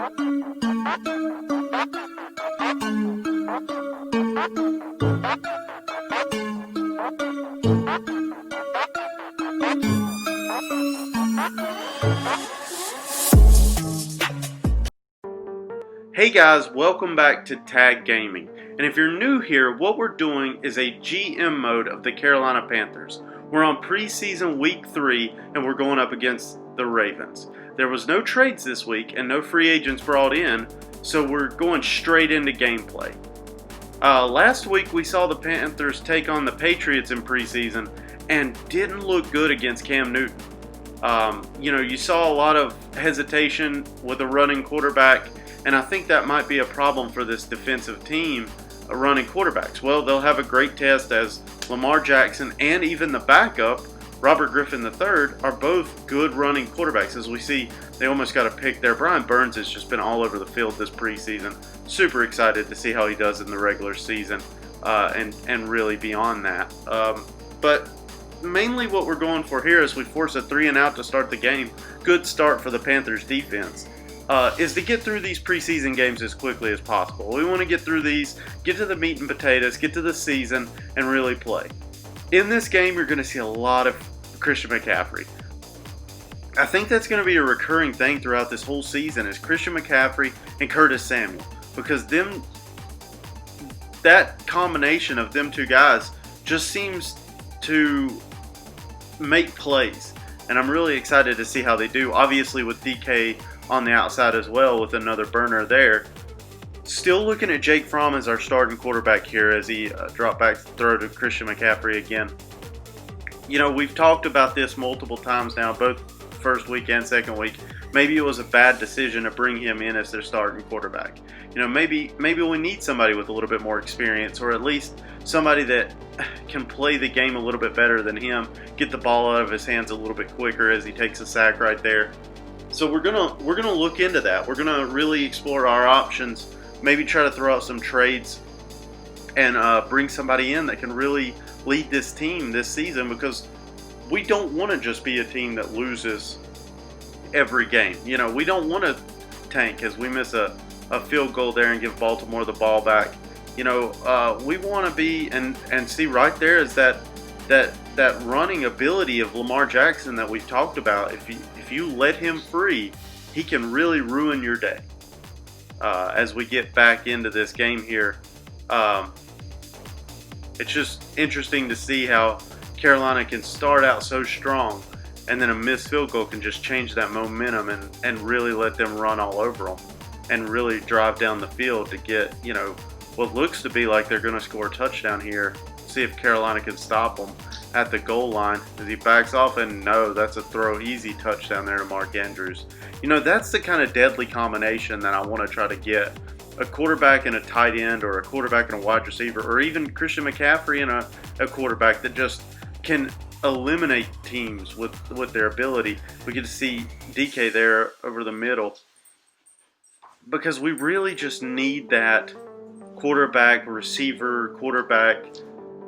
Hey guys, welcome back to T.A.G Gaming. And if you're new here, what we're doing is a GM mode of the Carolina Panthers. We're on preseason week 3 and we're going up against the Ravens. There was no trades this week and no free agents brought in, so we're going straight into gameplay. Last week we saw the Panthers take on the Patriots in preseason and didn't look good against Cam Newton. You saw a lot of hesitation with a running quarterback, and I think that might be a problem for this defensive team, running quarterbacks. Well, they'll have a great test as Lamar Jackson and even the backup, Robert Griffin III, are both good running quarterbacks. As we see, they almost got a pick there. Brian Burns has just been all over the field this preseason. Super excited to see how he does in the regular season and really beyond that. But mainly what we're going for here is we force a 3-and-out to start the game. Good start for the Panthers defense. Is to get through these preseason games as quickly as possible. We want to get through these, get to the meat and potatoes, get to the season, and really play. In this game, you're going to see a lot of Christian McCaffrey. I think that's going to be a recurring thing throughout this whole season is Christian McCaffrey and Curtis Samuel, because that combination of them two guys just seems to make plays, and I'm really excited to see how they do. Obviously, with DK on the outside as well with another burner there. Still looking at Jake Fromm as our starting quarterback here as he dropped back to throw to Christian McCaffrey again. We've talked about this multiple times now, both first week and second week. Maybe it was a bad decision to bring him in as their starting quarterback. Maybe we need somebody with a little bit more experience, or at least somebody that can play the game a little bit better than him, get the ball out of his hands a little bit quicker as he takes a sack right there. So we're gonna look into that. We're gonna really explore our options. Maybe try to throw out some trades and bring somebody in that can really lead this team this season, because we don't want to just be a team that loses every game. We don't want to tank as we miss a field goal there and give Baltimore the ball back. We want to be and see right there is that running ability of Lamar Jackson that we've talked about. If you let him free, he can really ruin your day. As we get back into this game here, it's just interesting to see how Carolina can start out so strong, and then a missed field goal can just change that momentum and really let them run all over them and really drive down the field to get what looks to be like they're going to score a touchdown here. See if Carolina can stop them at the goal line as he backs off, and no, that's a throw, easy touchdown there to Mark Andrews. That's the kind of deadly combination that I want to try to get. A quarterback and a tight end, or a quarterback and a wide receiver, or even Christian McCaffrey and a quarterback that just can eliminate teams with their ability. We get to see DK there over the middle, because we really just need that quarterback, receiver, quarterback,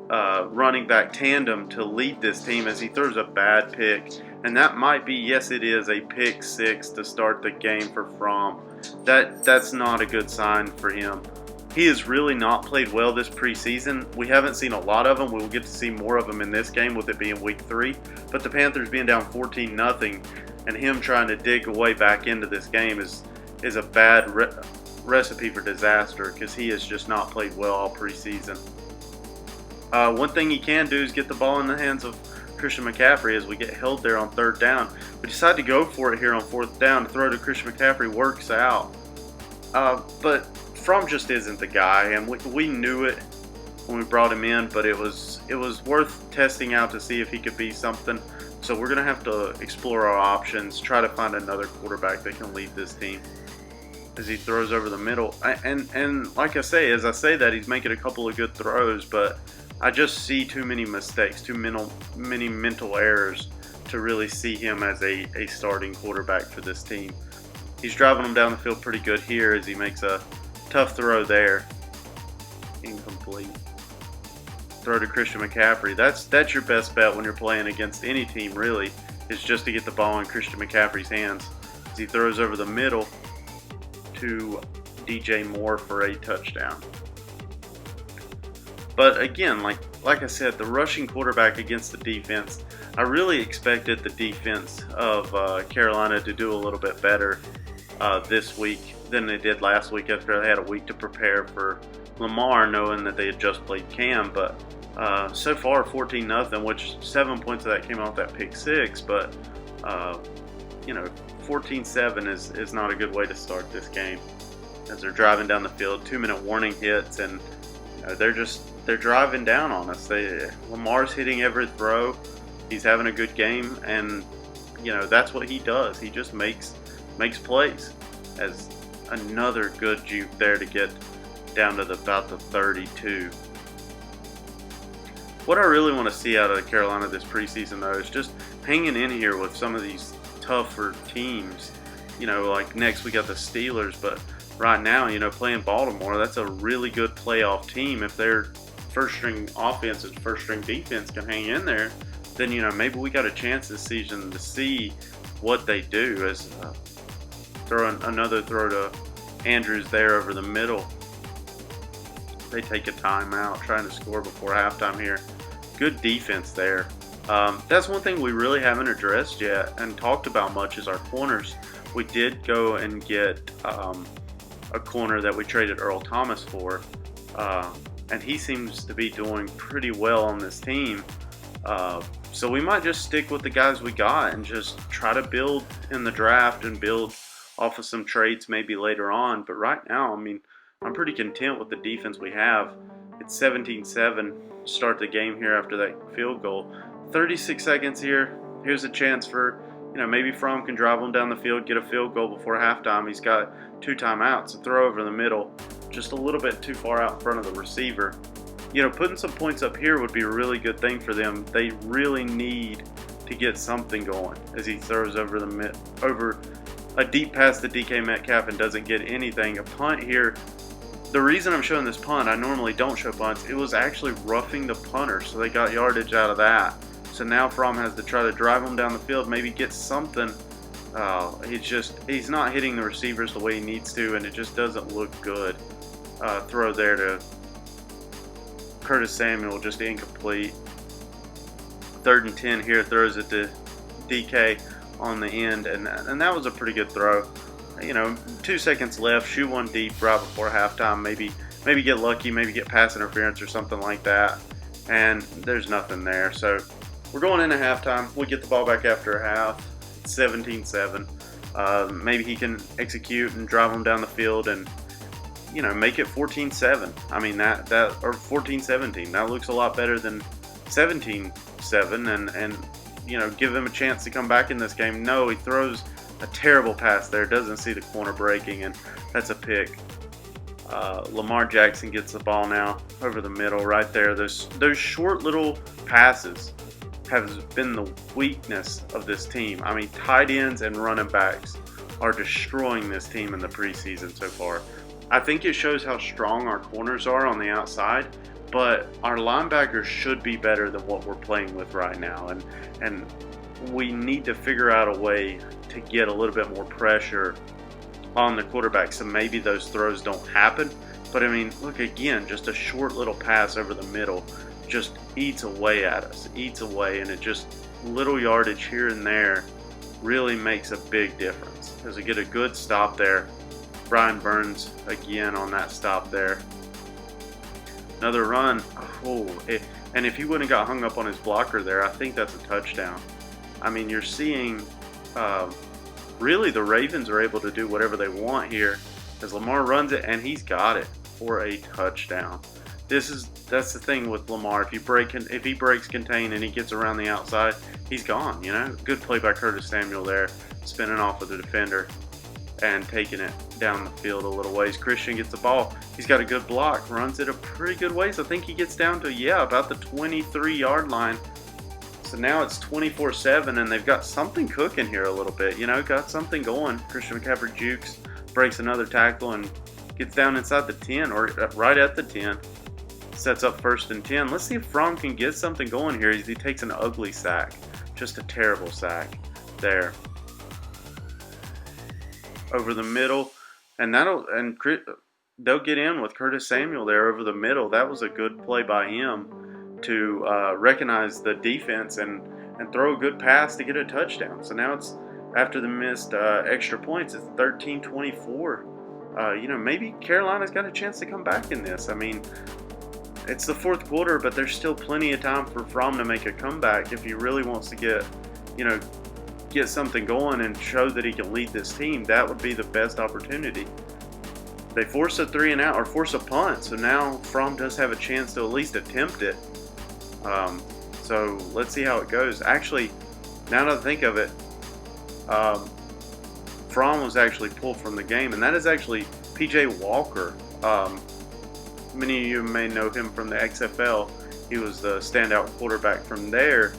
running back tandem to lead this team as he throws a bad pick. And that might be, yes it is, a pick 6 to start the game for Fromm. That's not a good sign for him. He has really not played well this preseason. We haven't seen a lot of him. We will get to see more of him in this game with it being week 3. But the Panthers being down 14-0 and him trying to dig away back into this game is a bad recipe for disaster, because he has just not played well all preseason. One thing he can do is get the ball in the hands of Christian McCaffrey as we get held there on 3rd down. We decide to go for it here on 4th down. Throw to Christian McCaffrey works out. But Fromm just isn't the guy, and we knew it when we brought him in, but it was worth testing out to see if he could be something. So we're going to have to explore our options, try to find another quarterback that can lead this team as he throws over the middle. And like I say, as I say that, he's making a couple of good throws, but I just see too many mistakes, many mental errors to really see him as a starting quarterback for this team. He's driving them down the field pretty good here as he makes a tough throw there. Incomplete. Throw to Christian McCaffrey. That's your best bet when you're playing against any team, really, is just to get the ball in Christian McCaffrey's hands. As he throws over the middle, to DJ Moore for a touchdown. But again, like I said, the rushing quarterback against the defense, I really expected the defense of Carolina to do a little bit better this week than they did last week after they had a week to prepare for LAMAR, knowing that they had just played Cam. But so far, 14-0, which 7 points of that came off that pick six. But 14-7 is not a good way to start this game, as they're driving down the field. 2-minute warning hits, and they're driving down on us. Lamar's hitting every throw. He's having a good game, and that's what he does. He just makes plays. As another good juke there to get down to about the 32. What I really want to see out of Carolina this preseason, though, is just hanging in here with some of these tougher teams. Like next we got the Steelers, but right now, playing Baltimore, that's a really good playoff team. If their first-string offense and first-string defense can hang in there, then maybe we got a chance this season to see what they do. As throwing another throw to Andrews there over the middle. They take a timeout, trying to score before halftime here. Good defense there. That's one thing we really haven't addressed yet and talked about much is our corners. We did go and get a corner that we traded Earl Thomas for, and he seems to be doing pretty well on this team. So we might just stick with the guys we got and just try to build in the draft and build off of some trades maybe later on. But right now, I'm pretty content with the defense we have. It's 17-7. Start the game here after that field goal. 36 seconds here. Here's a chance for, maybe Fromm can drive them down the field, get a field goal before halftime. He's got 2 timeouts. A throw over the middle, just a little bit too far out in front of the receiver. Putting some points up here would be a really good thing for them. They really need to get something going as he throws over a deep pass to DK Metcalf and doesn't get anything. A punt here. The reason I'm showing this punt, I normally don't show punts, it was actually roughing the punter, so they got yardage out of that. So now Fromm has to try to drive him down the field, maybe get something. He's not hitting the receivers the way he needs to, and it just doesn't look good. Throw there to Curtis Samuel, just incomplete. 3rd and 10 here, throws it to DK on the end, and that was a pretty good throw. 2 seconds left, shoot one deep right before halftime, maybe get lucky, maybe get pass interference or something like that, and there's nothing there. So we're going into halftime. We get the ball back after a half, 17-7. Maybe he can execute and drive them down the field and make it 14-7. Or 14-17. That looks a lot better than 17-7, and give him a chance to come back in this game. No, he throws a terrible pass there, doesn't see the corner breaking, and that's a pick. Lamar Jackson gets the ball now over the middle right there. Those short little passes have been the weakness of this team. Tight ends and running backs are destroying this team in the preseason so far. I think it shows how strong our corners are on the outside, but our linebackers should be better than what we're playing with right now, and we need to figure out a way to get a little bit more pressure on the quarterback so maybe those throws don't happen. But look again, just a short little pass over the middle just eats away at us, and it just little yardage here and there really makes a big difference. As we get a good stop there, Brian Burns again on that stop there. Another run. And if he wouldn't have got hung up on his blocker there, I think that's a touchdown. You're seeing really the Ravens are able to do whatever they want here as Lamar runs it, and he's got it for a touchdown. That's the thing with Lamar. If he breaks contain and he gets around the outside, he's gone. Good play by Curtis Samuel there, spinning off of the defender and taking it down the field a little ways. Christian gets the ball. He's got a good block, runs it a pretty good ways. I think he gets down to about the 23-yard line. So now it's 24-7, and they've got something cooking here a little bit. Got something going. Christian McCaffrey jukes, breaks another tackle, and gets down inside the 10, or right at the 10. Sets up 1st and 10. Let's see if Fromm can get something going here. He takes an ugly sack. Just a terrible sack there. Over the middle, and they'll get in with Curtis Samuel there over the middle. That was a good play by him to recognize the defense and throw a good pass to get a touchdown. So now it's, after the missed extra points, it's 13-24. Maybe Carolina's got a chance to come back in this. I mean, it's the fourth quarter, but there's still plenty of time for Fromm to make a comeback if he really wants to get something going and show that he can lead this team. That would be the best opportunity. They force a 3-and-out or force a punt, so now Fromm does have a chance to at least attempt it. So let's see how it goes. Actually, now that I think of it, Fromm was actually pulled from the game, and that is actually P.J. Walker. Many of you may know him from the XFL. He was the standout quarterback from there.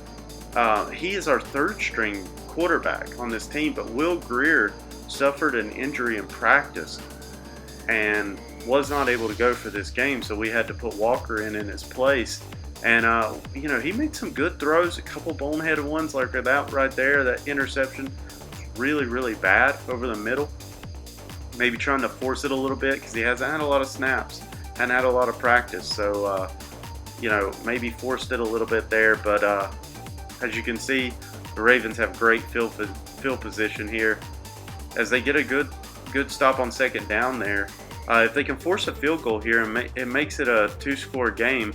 He is our third-string quarterback on this team, but Will Grier suffered an injury in practice and was not able to go for this game, so we had to put Walker in his place. And he made some good throws, a couple boneheaded ones like that right there. That interception, really, really bad over the middle. Maybe trying to force it a little bit because he hasn't had a lot of snaps and had a lot of practice. So, maybe forced it a little bit there. But as you can see, the Ravens have great field position here as they get a good stop on second down there. If they can force a field goal here and it makes it a two-score game,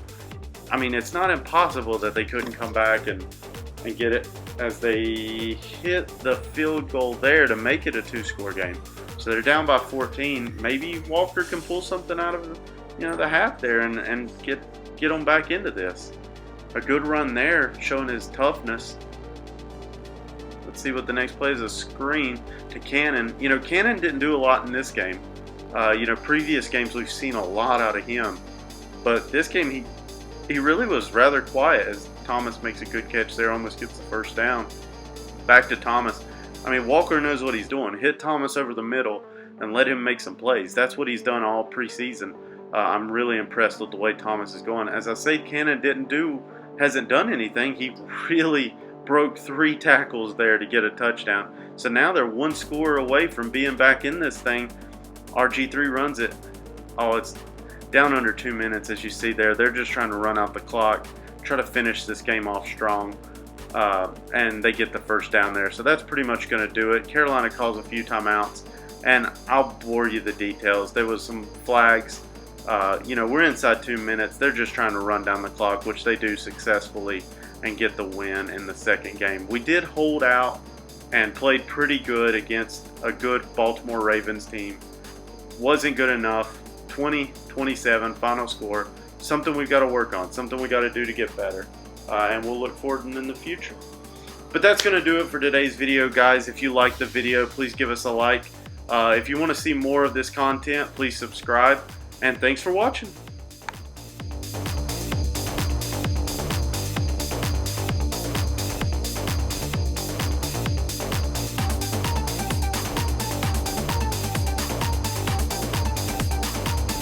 I mean, it's not impossible that they couldn't come back and get it, as they hit the field goal there to make it a two-score game. So they're down by 14. Maybe Walker can pull something out of the half there and get them back into this. A good run there, showing his toughness. Let's see what the next play is. A screen to Cannon. Cannon didn't do a lot in this game. Previous games we've seen a lot out of him, but this game he really was rather quiet, as Thomas makes a good catch there, almost gets the first down. Back to Thomas. I mean, Walker knows what he's doing. Hit Thomas over the middle and let him make some plays. That's what he's done all preseason. I'm really impressed with the way Thomas is going. As I say, Cannon hasn't done anything. He really broke 3 tackles there to get a touchdown. So now they're one score away from being back in this thing. RG3 runs it. Oh, it's down under 2 minutes, as you see there. They're just trying to run out the clock, try to finish this game off strong, and they get the first down there. So that's pretty much going to do it. Carolina calls a few timeouts, and I'll bore you the details. There was some flags. We're inside 2 minutes. They're just trying to run down the clock, which they do successfully, and get the win in the second game. We did hold out and played pretty good against a good Baltimore Ravens team. Wasn't good enough. 20-27 final score. Something we've got to work on, something we got to do to get better, and we'll look forward to in the future. But that's going to do it for today's video, guys. If you liked the video, please give us a like. If you want to see more of this content, please subscribe, and thanks for watching.